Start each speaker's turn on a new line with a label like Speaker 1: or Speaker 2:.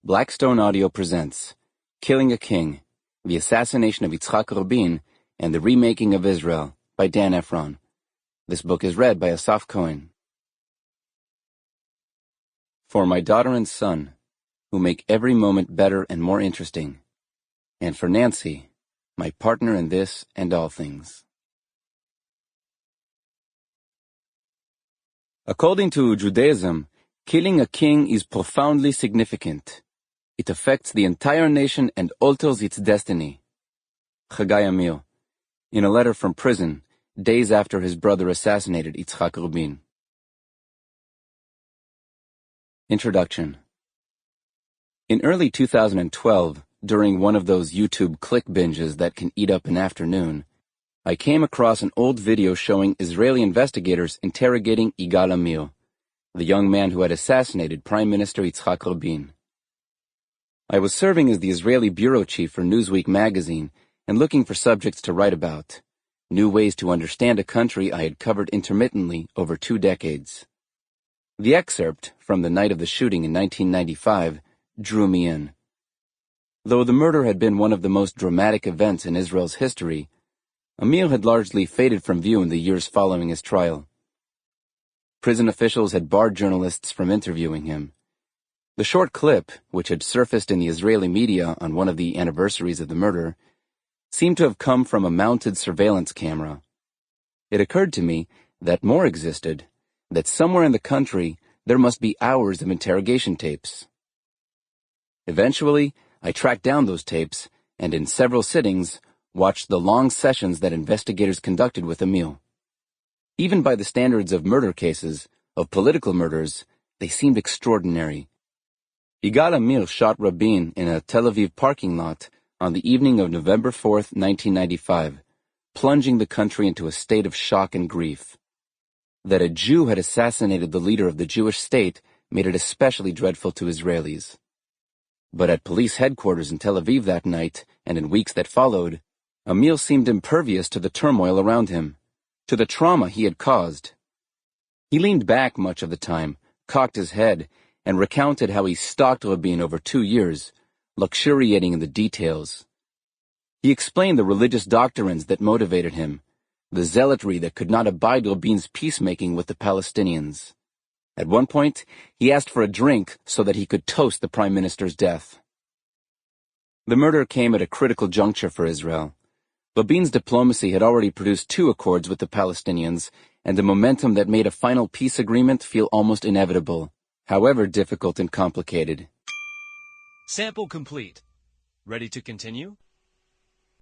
Speaker 1: Blackstone Audio presents Killing a King, The Assassination of Yitzhak Rabin, and the Remaking of Israel by Dan Ephron. This book is read by Assaf Cohen. For my daughter and son, who make every moment better and more interesting, and for Nancy, my partner in this and all things. According to Judaism, killing a king is profoundly significant. It affects the entire nation and alters its destiny. Yigal Amir, in a letter from prison, days after his brother assassinated Yitzhak Rabin. Introduction. In early 2012, during one of those YouTube click binges that can eat up an afternoon, I came across an old video showing Israeli investigators interrogating Yigal Amir, the young man who had assassinated Prime Minister Yitzhak Rabin. I was serving as the Israeli bureau chief for Newsweek magazine and looking for subjects to write about, new ways to understand a country I had covered intermittently over 2 decades. The excerpt from the night of the shooting in 1995 drew me in. Though the murder had been one of the most dramatic events in Israel's history, Amir had largely faded from view in the years following his trial. Prison officials had barred journalists from interviewing him. The short clip, which had surfaced in the Israeli media on one of the anniversaries of the murder, seemed to have come from a mounted surveillance camera. It occurred to me that more existed, that somewhere in the country there must be hours of interrogation tapes. Eventually, I tracked down those tapes and in several sittings watched the long sessions that investigators conducted with Amir. Even by the standards of murder cases, of political murders, they seemed extraordinary. Yigal Amir shot Rabin in a Tel Aviv parking lot on the evening of November 4th, 1995, plunging the country into a state of shock and grief. That a Jew had assassinated the leader of the Jewish state made it especially dreadful to Israelis. But at police headquarters in Tel Aviv that night, and in weeks that followed, Amir seemed impervious to the turmoil around him, to the trauma he had caused. He leaned back much of the time, cocked his head, and recounted how he stalked Rabin over 2 years, luxuriating in the details. He explained the religious doctrines that motivated him, the zealotry that could not abide Rabin's peacemaking with the Palestinians. At one point, he asked for a drink so that he could toast the Prime Minister's death. The murder came at a critical juncture for Israel. Rabin's diplomacy had already produced 2 accords with the Palestinians, and a momentum that made a final peace agreement feel almost inevitable, however difficult and complicated.
Speaker 2: Sample complete. Ready to continue?